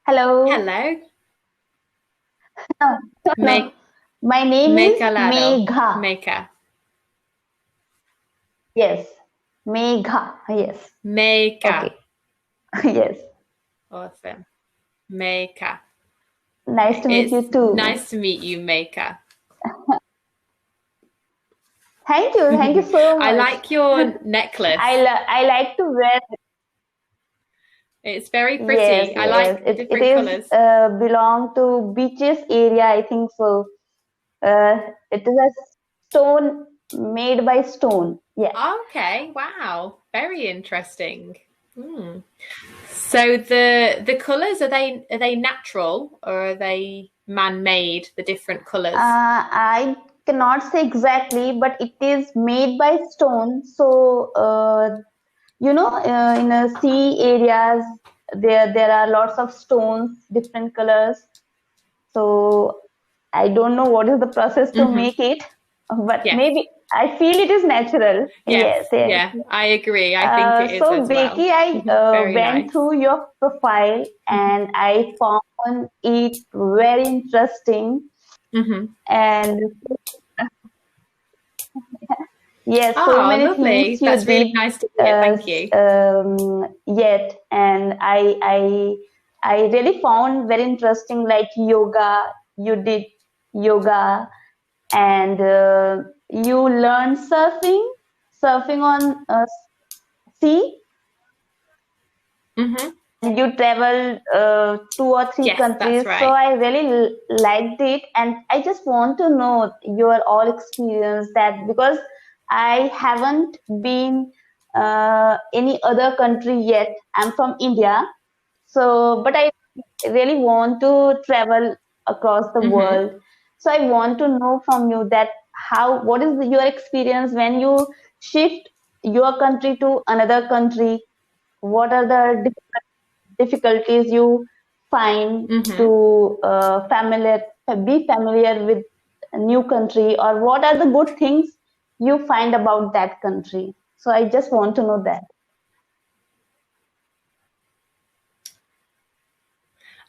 Hello. Hello, No, no. make My name is Megalado, Megha. Meka, Yes. Megha. Yes. Meka. Okay. Yes. Awesome, Meka. Nice to meet It's you too. nice to meet you, Meka. Thank you. Thank you so I much. like your necklace. I like to wear. It's very Yes, pretty. I yes. like the It different is colors. belong to beaches area, I think so. It is a stone made by stone. Yeah. Okay, wow, very interesting. Hmm. So the colors are they natural or are they man-made? The different colors. I cannot say exactly, but it is made by stone. So in sea areas, there are lots of stones, different colors. So I don't know what is the process to Mm-hmm. make it, but Yes. maybe I feel it is natural. Yes, Yes, yes. yeah, I agree. I think it is So as well. Becky, I Very went nice. through your profile and I found it very interesting. Hmm. And yes, so Oh, many things lovely. you That's really did nice to hear. Thank you. yet, and I really found very interesting, like yoga. You did yoga, and you learned surfing on sea. Hmm. You traveled 2 or 3 Yes, that's countries, so right. I really liked it, and I just want to know your all experience that because I haven't been any other country yet. I'm from India, so but I really want to travel across the Hmm. world. So I want to know from you that what is your experience when you shift your country to another country? What are the difficulties you find Hmm. to be familiar with a new country, or what are the good things you find about that country? So I just want to know that.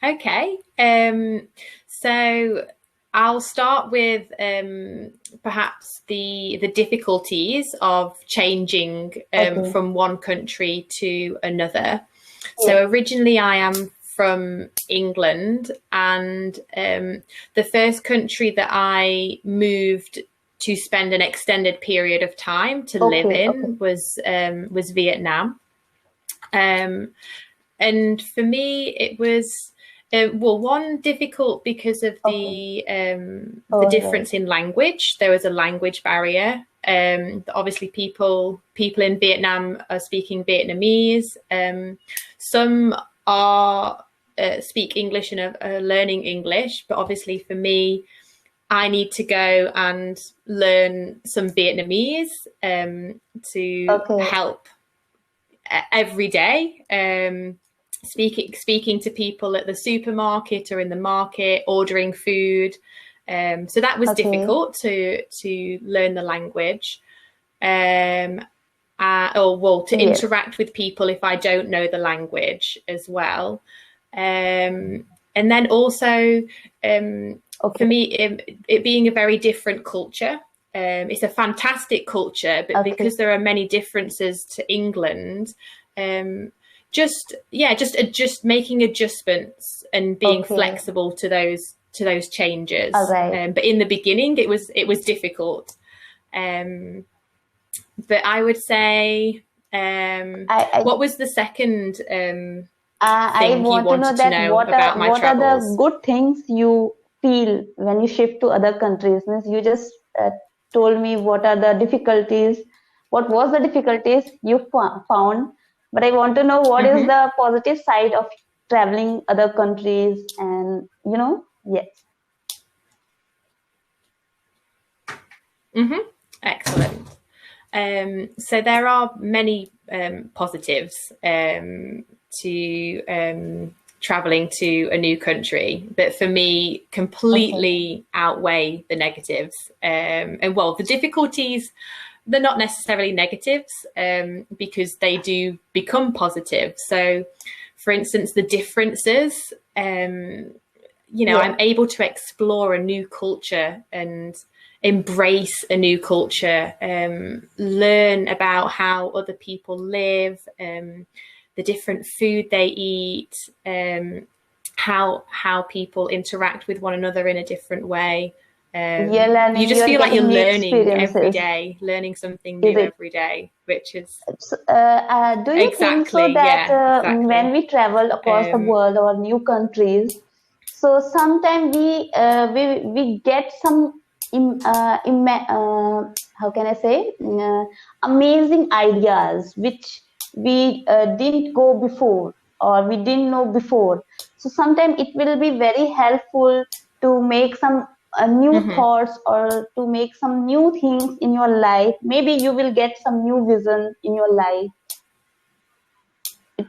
Okay. So I'll start with perhaps the difficulties of changing Okay. from one country to another. Yes. So originally I am from England, and the first country that I moved to spend an extended period of time to live Okay. Okay. in was Vietnam. Um, and for me, it was well, one difficult because of Okay. the All right. difference in language. There was a language barrier. Obviously, people in Vietnam are speaking Vietnamese. Some are speak English and are learning English, but obviously for me, I need to go and learn some Vietnamese to Okay. help every day. Speaking to people at the supermarket or in the market, ordering food. So that was Okay. difficult to learn the language. Um, or well, to Yes. interact with people if I don't know the language as well. And then also, for Okay. me, it being a very different culture. It's a fantastic culture, but Okay. because there are many differences to England, just making adjustments and being Okay. flexible to those All changes. right. But in the beginning, it was difficult. Um, but I would say, I what was the second I thing you want to know wanted to that know about my what are the travels? good things you feel when you shift to other countries. Means you just told me what are the difficulties, what was the difficulties you found, but I want to know what is Mm-hmm. the positive side of traveling other countries, and yes. Mm-hmm. Excellent. So there are many positives to traveling to a new country, but for me, Okay. completely outweigh the negatives. And well, the difficulties, they're not necessarily negatives because they do become positive. So for instance, the differences. You know, I'm able to explore a new culture and embrace a new culture, learn about how other people live, the different food they eat, how people interact with one another in a different way. You just feel like you're learning every day, learning something new every day, which is do you think so that exactly. when we travel across the world or new countries, so sometimes we get some how can I say amazing ideas which we didn't go before or we didn't know before. So sometimes it will be very helpful to make some new thoughts or to make some new things in your life. Maybe you will get some new vision in your life.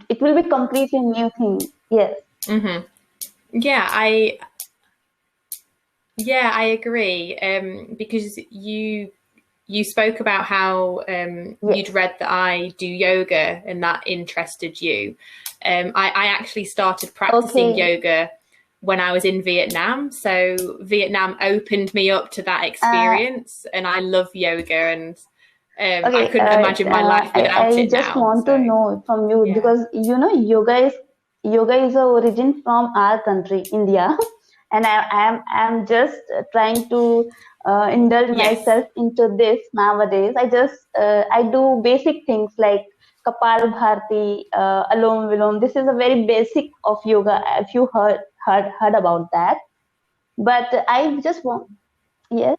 It will be completely new thing. Yes. Yeah, I agree. Because you spoke about how you'd read that I do yoga and that interested you. I actually started practicing yoga when I was in Vietnam. So Vietnam opened me up to that experience, and I love yoga, and I couldn't imagine my life without it now. I just want to know from you, because you know yoga is a origin from our country, India, and I'm just trying to indulge myself into this nowadays. I do basic things like Kapal Bharti, Alom Vilom. This is a very basic of yoga. If you heard about that, but I just want yes.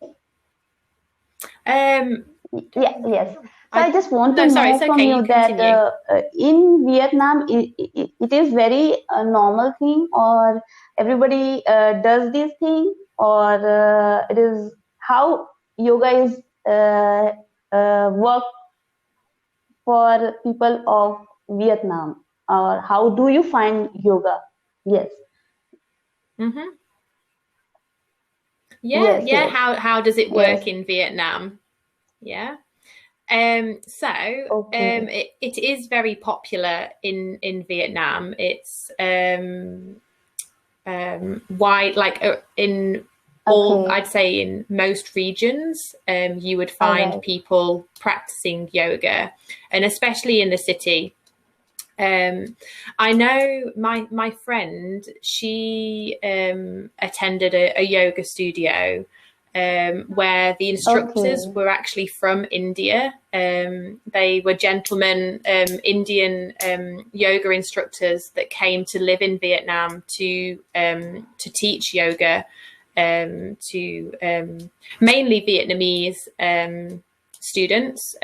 Yes. So I just want to know from you that in Vietnam, it is very normal thing, or everybody does this thing, or it is how yoga is work for people of Vietnam, or how do you find yoga? Yes. Yeah. How does it work in Vietnam? Yeah. It is very popular in Vietnam. It's wide, like in all, I'd say in most regions, you would find people practicing yoga, and especially in the city. I know my friend, she attended a yoga studio where the instructors were actually from India. They were gentlemen, Indian yoga instructors that came to live in Vietnam to teach yoga to mainly Vietnamese students.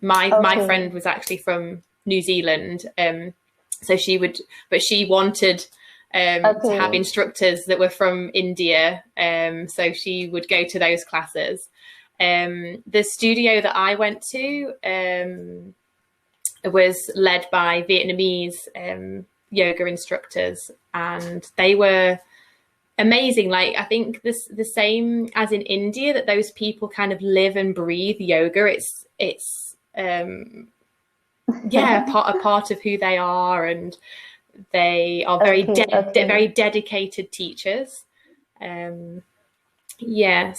My friend was actually from New Zealand, so she wanted to have instructors that were from India, so she would go to those classes. The studio that I went to was led by Vietnamese yoga instructors, and they were amazing. Like, I think the same as in India, that those people kind of live and breathe yoga. It's a part of who they are, and they are very very dedicated teachers. But I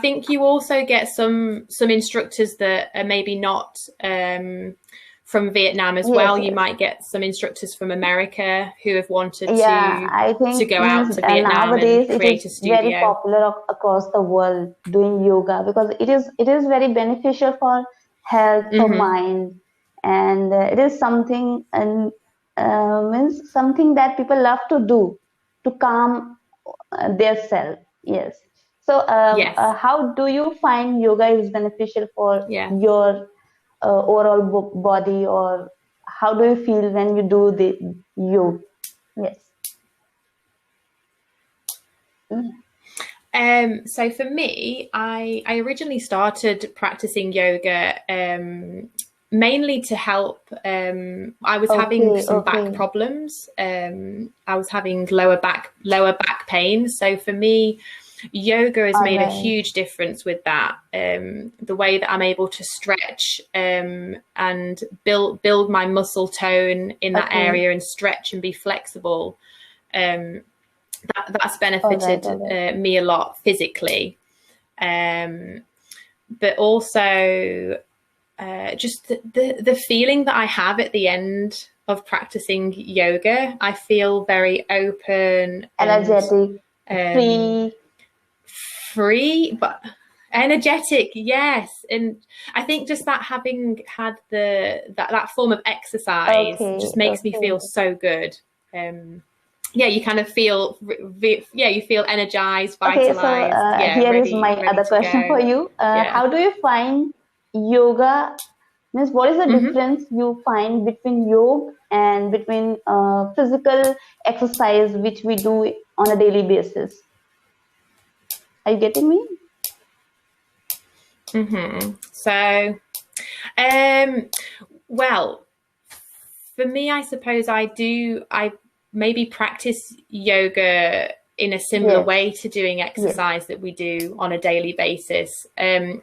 think you also get some instructors that are maybe not from Vietnam as well. You might get some instructors from America who have wanted to go out to Vietnam nowadays and create a studio. Very popular across the world doing yoga, because it is very beneficial for health, for mind, and it is something means something that people love to do to calm their self. Yes. So how do you find yoga is beneficial for your overall body, or how do you feel when you do the yoga? Yes. So for me, I originally started practicing yoga mainly to help. I was having some back problems. I was having lower back pain. So for me, yoga has All made a right. huge difference with that. The way that I'm able to stretch and build my muscle tone in that Okay. area and stretch and be flexible. That's All right. benefited All right. me a lot physically, but also just the feeling that I have at the end of practicing yoga. I feel very open and Energetic, free. free, but energetic. Yes, and I think just that having had that form of exercise Okay. just makes me Okay. feel so good. Yeah, you kind of feel, yeah, you feel energized, Okay, so vitalized, yeah, here is ready my other to question for go. you. Yeah. How do you find yoga? Means what is the Mm-hmm. difference you find between yoga and between physical exercise which we do on a daily basis? Are you getting me? Mm-hmm. So, um, well, for me, I suppose I maybe practice yoga in a similar Yes. way to doing Yes. exercise that we do on a daily basis.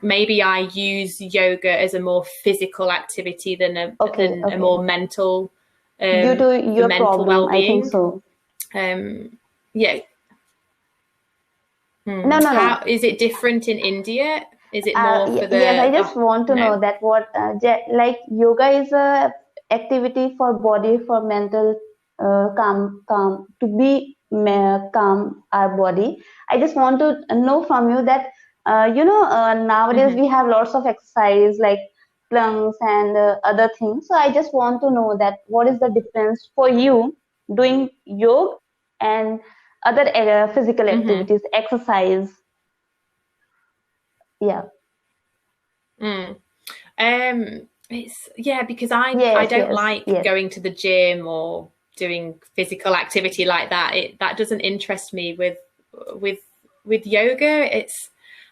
Maybe I use yoga as a more physical activity than Okay. a Okay. more mental, Due to for your mental problem, I think well-being. so. Yeah. No, no, How no. is it different in India? Is it more for Yes, I the just want to know no? that what like yoga is a activity for body for mental calm to be calm our body. I just want to know from you that nowadays Mm-hmm. we have lots of exercise like lungs and other things. So I just want to know that what is the difference for you doing yoga and other physical Mm-hmm. activities, exercise. Yeah. Mm. It's yeah, because I Yes. don't Yes. like Yes. going to the gym or doing physical activity like that. That doesn't interest me with with yoga.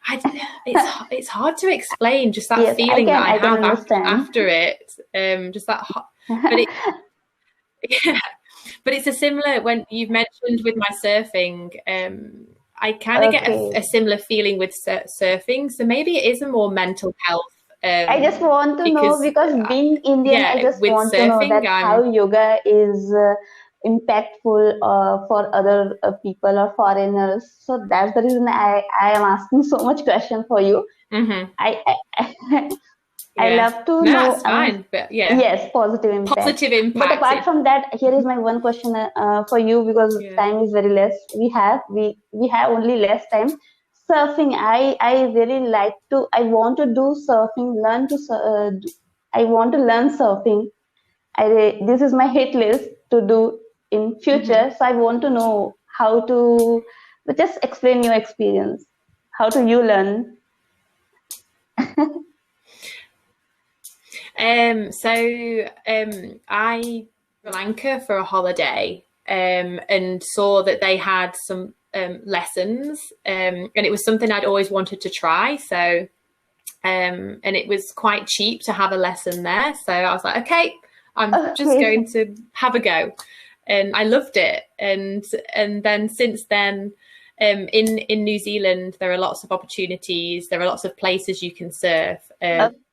I, it's hard to explain just that Yes, I feeling that can I I can have understand. after it. Just that, but it yeah, but it's a similar when you've mentioned with my surfing. I kind of get a Okay. similar feeling with surfing, so maybe it is a more mental health. I just want to know Because because being Indian, I yeah, just with want to know that surfing, how I'm yoga is impactful for other people or foreigners. So that's the reason I am asking so much question for you. mhm, I I yeah, love to no, know. that's I mean, fine, but yeah, yes, positive impact. positive But impact. apart from that, here is my one question for you because Yeah, time is very less. We have only less time. Surfing, I really like to. I want to do surfing. I want to learn surfing. This is my hit list to do in hmm future. So I want to know how to. But just explain your experience. How do you learn? I Sri Lanka for a holiday, and saw that they had some lessons, and it was something I'd always wanted to try. So, and it was quite cheap to have a lesson there. So I was like, okay, I'm just Okay. going to have a go, and I loved it. And then since then, in New Zealand, there are lots of opportunities. There are lots of places you can surf.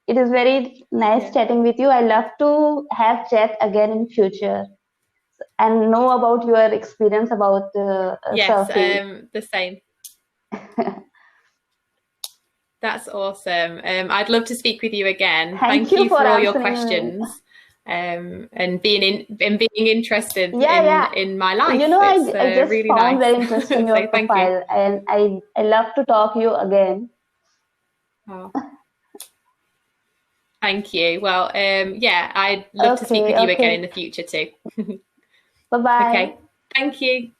It is very nice Yeah. chatting with you. I love to have chat again in future and know about your experience about Yes, surfing. the same. That's awesome. I'd love to speak with you again. Thank Thank you you for for all your answering me. questions, and being interested Yeah, yeah. in my You life. know, It's I just really found nice. very interesting your So thank you. profile, and I love to talk you again. Oh, thank you. Well, yeah, I'd love to speak Okay, with you again in okay. the future too. Bye bye. Okay. Thank you.